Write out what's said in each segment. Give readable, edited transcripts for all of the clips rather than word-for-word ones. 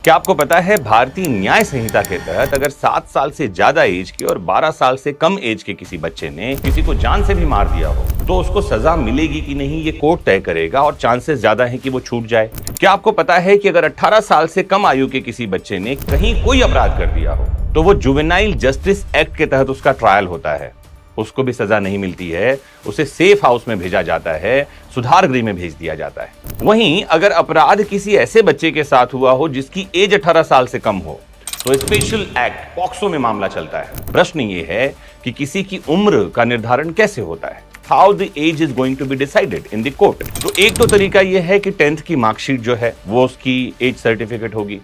क्या आपको पता है भारतीय न्याय संहिता के तहत अगर 7 साल से ज्यादा एज के और 12 साल से कम एज के किसी बच्चे ने किसी को जान से भी मार दिया हो तो उसको सजा मिलेगी कि नहीं ये कोर्ट तय करेगा और चांसेस ज्यादा है कि वो छूट जाए। क्या आपको पता है कि अगर 18 साल से कम आयु के किसी बच्चे ने कहीं कोई अपराध कर दिया हो तो वो जुवेनाइल जस्टिस एक्ट के तहत उसका ट्रायल होता है, उसको भी सजा नहीं मिलती है, उसे सेफ हाउस में भेजा जाता है, सुधार गृह में भेज दिया जाता है। वहीं अगर अपराध किसी ऐसे बच्चे के साथ हुआ हो जिसकी एज 18 साल से कम हो तो स्पेशल एक्ट पॉक्सो में मामला चलता है। प्रश्न ये है कि किसी की उम्र का निर्धारण कैसे होता है, how the age is going to be decided in the court. तो एक तो तरीका यह है कि 10th की मार्कशीट जो है वो उसकी एज सर्टिफिकेट होगी,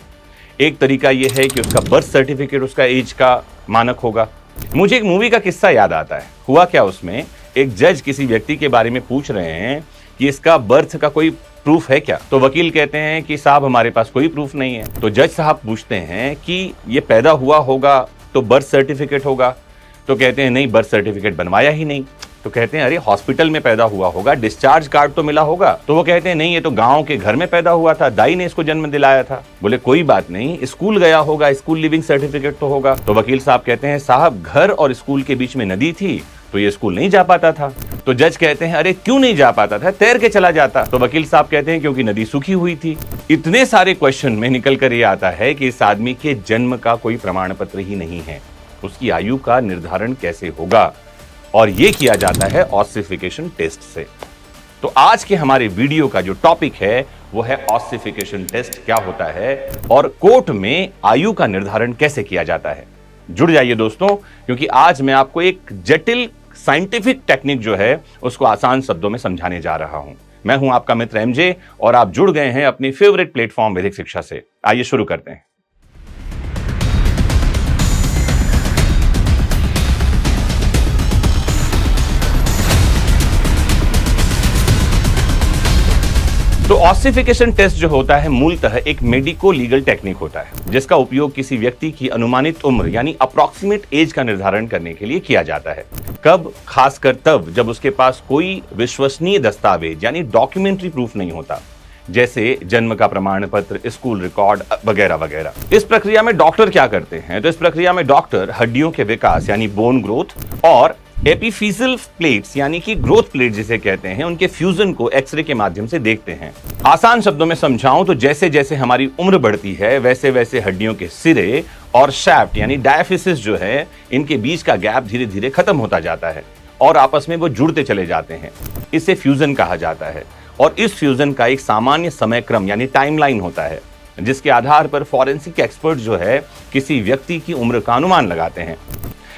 एक तरीका यह है कि उसका बर्थ सर्टिफिकेट उसका एज का मानक होगा। मुझे एक मूवी का किस्सा याद आता है। हुआ क्या, उसमें एक जज किसी व्यक्ति के बारे में पूछ रहे हैं कि इसका बर्थ का कोई प्रूफ है क्या, तो वकील कहते हैं कि साहब हमारे पास कोई प्रूफ नहीं है। तो जज साहब पूछते हैं कि ये पैदा हुआ होगा तो बर्थ सर्टिफिकेट होगा, तो कहते हैं नहीं बर्थ सर्टिफिकेट बनवाया ही नहीं। तो कहते हैं अरे हॉस्पिटल में पैदा हुआ होगा, डिस्चार्ज कार्ड तो मिला होगा। तो वो कहते हैं नहीं ये तो गांव के घर में पैदा हुआ था, दाई ने इसको जन्म दिलाया था। बोले कोई बात नहीं, स्कूल गया होगा, स्कूल लिविंग सर्टिफिकेट तो होगा। तो वकील साहब कहते हैं साहब घर और स्कूल के बीच में नदी थी तो ये स्कूल नहीं जा पाता था। तो जज कहते हैं अरे क्यों नहीं जा पाता था, तैर के चला जाता। तो वकील साहब कहते हैं क्योंकि नदी सूखी हुई थी। इतने सारे क्वेश्चन में निकल कर ये आता है कि इस आदमी के जन्म का कोई प्रमाण पत्र ही नहीं है, उसकी आयु का निर्धारण कैसे होगा, और यह किया जाता है ऑसिफिकेशन टेस्ट से। तो आज के हमारे वीडियो का जो टॉपिक है वो है ऑसिफिकेशन टेस्ट क्या होता है और कोर्ट में आयु का निर्धारण कैसे किया जाता है। जुड़ जाइए दोस्तों, क्योंकि आज मैं आपको एक जटिल साइंटिफिक टेक्निक जो है उसको आसान शब्दों में समझाने जा रहा हूं। मैं हूं आपका मित्र एमजे और आप जुड़ गए हैं अपनी फेवरेट प्लेटफॉर्म वैदिक शिक्षा से। आइए शुरू करते हैं। तो ऑसिफिकेशन टेस्ट जो होता है मूलतः एक मेडिको लीगल टेक्निक होता है जिसका उपयोग किसी व्यक्ति की अनुमानित उम्र यानी अप्रॉक्सीमेट एज का निर्धारण करने के लिए किया जाता है। कब? खासकर तब जब उसके पास कोई विश्वसनीय दस्तावेज यानी डॉक्यूमेंट्री प्रूफ नहीं होता, जैसे जन्म का प्रमाण पत्र, स्कूल रिकॉर्ड वगैरह वगैरह। इस प्रक्रिया में डॉक्टर क्या करते हैं? तो इस प्रक्रिया में डॉक्टर हड्डियों के विकास यानी बोन ग्रोथ और एपिफिजियल प्लेट्स यानी कि ग्रोथ प्लेट जिसे कहते हैं उनके फ्यूजन को एक्सरे के माध्यम से देखते हैं। आसान शब्दों में समझाऊं तो जैसे जैसे हमारी उम्र बढ़ती है वैसे वैसे हड्डियों के सिरे और शैफ्ट यानी डायफिसिस जो है इनके बीच का गैप धीरे धीरे खत्म होता जाता है और आपस में वो जुड़ते चले जाते हैं। इसे फ्यूजन कहा जाता है और इस फ्यूजन का एक सामान्य समय क्रम यानी टाइमलाइन होता है जिसके आधार पर फॉरेंसिक एक्सपर्ट जो है किसी व्यक्ति की उम्र का अनुमान लगाते हैं।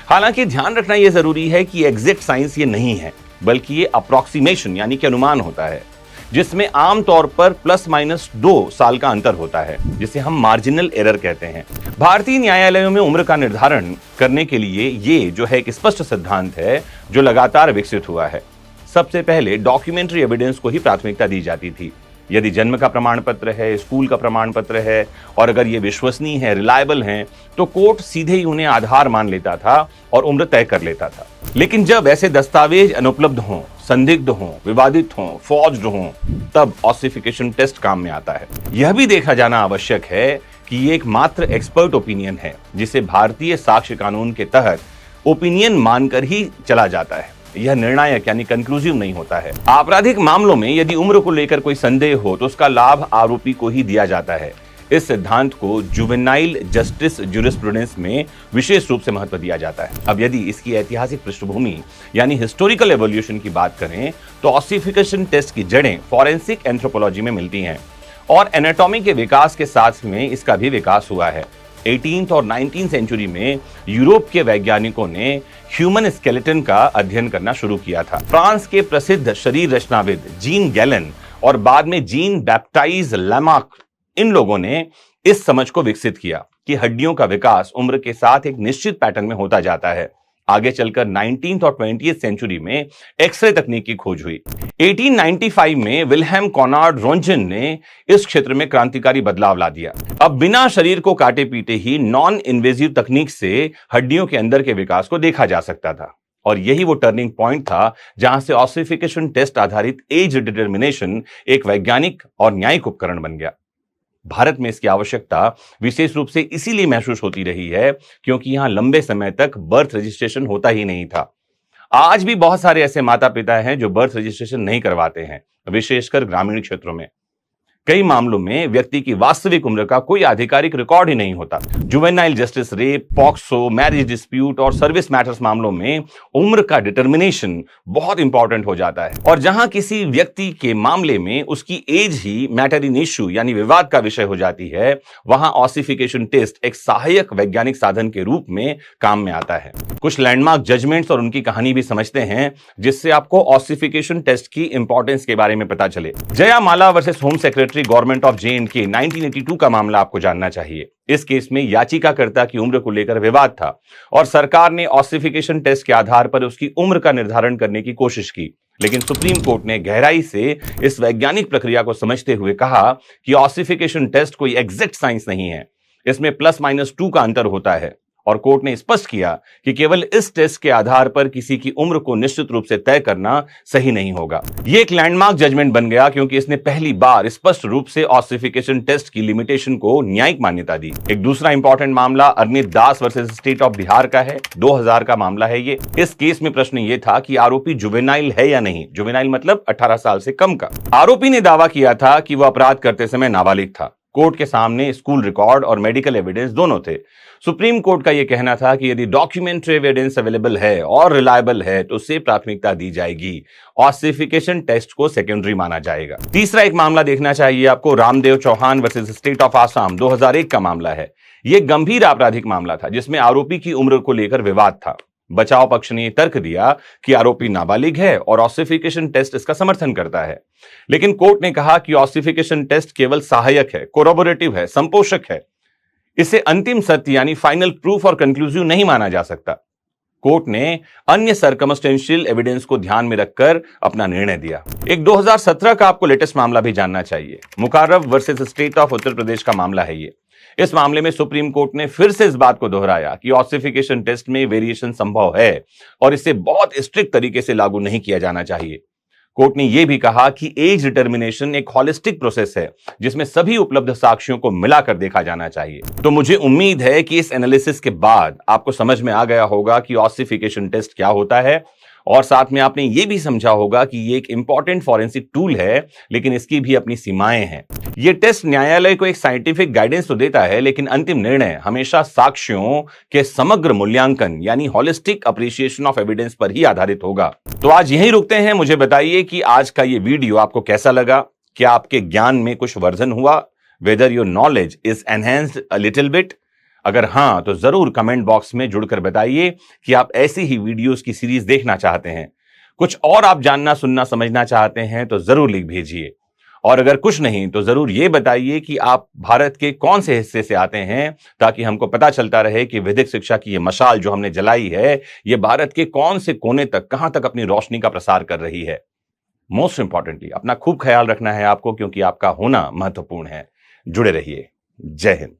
हालांकि ध्यान रखना यह जरूरी है कि एग्जैक्ट साइंस ये नहीं है बल्कि ये अप्रॉक्सीमेशन यानी कि अनुमान होता है जिसमें आमतौर पर +- 2 साल का अंतर होता है जिसे हम मार्जिनल एरर कहते हैं। भारतीय न्यायालयों में उम्र का निर्धारण करने के लिए ये जो है एक स्पष्ट सिद्धांत है जो लगातार विकसित हुआ है। सबसे पहले डॉक्यूमेंट्री एविडेंस को ही प्राथमिकता दी जाती थी। यदि जन्म का प्रमाण पत्र है, स्कूल का प्रमाण पत्र है और अगर ये विश्वसनीय है, रिलायबल हैं, तो कोर्ट सीधे ही उन्हें आधार मान लेता था और उम्र तय कर लेता था। लेकिन जब ऐसे दस्तावेज अनुपलब्ध हों, संदिग्ध हों, विवादित हों, फॉर्ज्ड हों, तब ऑसिफिकेशन टेस्ट काम में आता है। यह भी देखा जाना आवश्यक है कि ये एक मात्र एक्सपर्ट ओपिनियन है जिसे भारतीय साक्ष्य कानून के तहत ओपिनियन मानकर ही चला जाता है। यह निर्णायक यानी कंक्लूसिव नहीं होता है। आपराधिक मामलों में यदि उम्र को लेकर कोई संदेह हो तो उसका लाभ आरोपी को ही दिया जाता है। इस सिद्धांत को जुवेनाइल जस्टिस ज्यूरिस्प्रूडेंस में विशेष रूप से महत्व दिया जाता है। अब यदि इसकी ऐतिहासिक पृष्ठभूमि यानी हिस्टोरिकल एवोल्यूशन की बात करें तो ऑसिफिकेशन टेस्ट की जड़ें फॉरेंसिक एंथ्रोपोलॉजी में मिलती हैं और एनाटॉमी के विकास के साथ में इसका भी विकास हुआ है। 18th और 19th सेंचुरी में यूरोप के वैज्ञानिकों ने ह्यूमन स्केलेटन का अध्ययन करना शुरू किया था। फ्रांस के प्रसिद्ध शरीर रचनाविद जीन गैलन और बाद में जीन बैप्टाइज लैमार्क, इन लोगों ने इस समझ को विकसित किया कि हड्डियों का विकास उम्र के साथ एक निश्चित पैटर्न में होता जाता है। आगे चलकर 19th और 20th सेंचुरी में एक्सरे तकनीक की खोज हुई। 1895 में विल्हेम कॉनार्ड रोंटगेन ने इस क्षेत्र में क्रांतिकारी बदलाव ला दिया। अब बिना शरीर को काटे पीटे ही नॉन इन्वेजिव तकनीक से हड्डियों के अंदर के विकास को देखा जा सकता था और यही वो टर्निंग पॉइंट था जहां से ऑसिफिकेशन टेस्ट आधारित एज डिटर्मिनेशन एक वैज्ञानिक और न्यायिक उपकरण बन गया। भारत में इसकी आवश्यकता विशेष रूप से इसीलिए महसूस होती रही है क्योंकि यहां लंबे समय तक बर्थ रजिस्ट्रेशन होता ही नहीं था। आज भी बहुत सारे ऐसे माता पिता हैं जो बर्थ रजिस्ट्रेशन नहीं करवाते हैं, विशेषकर ग्रामीण क्षेत्रों में। कई मामलों में व्यक्ति की वास्तविक उम्र का कोई आधिकारिक रिकॉर्ड ही नहीं होता। Juvenile justice, rape, POCSO, marriage dispute और सर्विस मैटर्स मामलों में उम्र का डिटर्मिनेशन बहुत इंपॉर्टेंट हो जाता है। और जहां किसी व्यक्ति के मामले में उसकी एज ही मैटर इन इश्यू यानी विवाद का विषय हो जाती है, वहां ऑसिफिकेशन टेस्ट एक सहायक वैज्ञानिक साधन के रूप में काम में आता है। कुछ लैंडमार्क जजमेंट्स और उनकी कहानी भी समझते हैं, जिससे आपको ऑसिफिकेशन टेस्ट की इंपॉर्टेंस के बारे में पता चले। Jayamala versus home secretary government of J&K 1982 का मामला आपको जानना चाहिए। इस केस में याचिकाकर्ता की उम्र को लेकर विवाद था और सरकार ने ऑसिफिकेशन टेस्ट के आधार पर उसकी उम्र का निर्धारण करने की कोशिश की, लेकिन सुप्रीम कोर्ट ने गहराई से इस वैज्ञानिक प्रक्रिया को समझते हुए कहा कि ऑसिफिकेशन टेस्ट कोई एग्जैक्ट साइंस नहीं है, इसमें +-2 का अंतर होता है। और कोर्ट ने स्पष्ट किया कि केवल इस टेस्ट के आधार पर किसी की उम्र को निश्चित रूप से तय करना सही नहीं होगा। यह एक लैंडमार्क जजमेंट बन गया क्योंकि इसने पहली बार स्पष्ट रूप से ऑसिफिकेशन टेस्ट की लिमिटेशन को न्यायिक मान्यता दी। एक दूसरा इंपॉर्टेंट मामला अरनित दास वर्सेस स्टेट ऑफ बिहार का है। 2000 का मामला है ये। इस केस में प्रश्न यह था कि आरोपी जुवेनाइल है या नहीं। जुवेनाइल मतलब 18 साल से कम का। आरोपी ने दावा किया था कि वह अपराध करते समय नाबालिग था। कोर्ट के सामने स्कूल रिकॉर्ड और मेडिकल एविडेंस दोनों थे। सुप्रीम कोर्ट का यह कहना था कि यदि डॉक्यूमेंट्री एविडेंस अवेलेबल है और रिलायबल है तो उसे प्राथमिकता दी जाएगी, ऑसिफिकेशन टेस्ट को सेकेंडरी माना जाएगा। तीसरा एक मामला देखना चाहिए आपको, Ramdev Chauhan versus state of Assam 2001 का मामला है। यह गंभीर आपराधिक मामला था जिसमें आरोपी की उम्र को लेकर विवाद था। बचाव पक्ष ने तर्क दिया कि आरोपी नाबालिग है और ऑसिफिकेशन टेस्ट इसका समर्थन करता है, लेकिन कोर्ट ने कहा कि ऑसिफिकेशन टेस्ट केवल सहायक है, कोरोबोरेटिव है, संपोषक है। इसे अंतिम सत्य यानी फाइनल प्रूफ और कंक्लूसिव नहीं माना जा सकता। कोर्ट ने अन्य सर्कमस्टेंशियल एविडेंस को ध्यान में रखकर अपना निर्णय दिया। एक 2017 का आपको लेटेस्ट मामला भी जानना चाहिए। मुकर्रम versus state of Uttar Pradesh का मामला है ये। इस मामले में सुप्रीम कोर्ट ने फिर से इस बात को दोहराया कि ऑसिफिकेशन टेस्ट में वेरिएशन संभव है और इसे बहुत स्ट्रिक्ट तरीके से लागू नहीं किया जाना चाहिए। कोर्ट ने यह भी कहा कि एज डिटर्मिनेशन एक होलिस्टिक प्रोसेस है जिसमें सभी उपलब्ध साक्ष्यों को मिलाकर देखा जाना चाहिए। तो मुझे उम्मीद है कि इस एनालिसिस के बाद आपको समझ में आ गया होगा कि ऑसिफिकेशन टेस्ट क्या होता है, और साथ में आपने ये भी समझा होगा कि ये एक इंपॉर्टेंट फॉरेंसिक टूल है, लेकिन इसकी भी अपनी सीमाएं हैं। ये टेस्ट न्यायालय को एक साइंटिफिक गाइडेंस तो देता है, लेकिन अंतिम निर्णय हमेशा साक्ष्यों के समग्र मूल्यांकन यानी होलिस्टिक अप्रिशिएशन ऑफ एविडेंस पर ही आधारित होगा। तो आज यहीं रुकते हैं। मुझे बताइए कि आज का ये वीडियो आपको कैसा लगा? क्या आपके ज्ञान में कुछ वर्धन हुआ? Whether your knowledge is enhanced a little bit? अगर हां तो जरूर कमेंट बॉक्स में जुड़कर बताइए कि आप ऐसी ही वीडियोस की सीरीज देखना चाहते हैं। कुछ और आप जानना, सुनना, समझना चाहते हैं तो जरूर लिख भेजिए। और अगर कुछ नहीं तो जरूर ये बताइए कि आप भारत के कौन से हिस्से से आते हैं, ताकि हमको पता चलता रहे कि विधिक शिक्षा की ये मशाल जो हमने जलाई है, ये भारत के कौन से कोने तक, कहां तक अपनी रोशनी का प्रसार कर रही है। मोस्ट इंपॉर्टेंटली अपना खूब ख्याल रखना है आपको, क्योंकि आपका होना महत्वपूर्ण है। जुड़े रहिए। जय हिंद।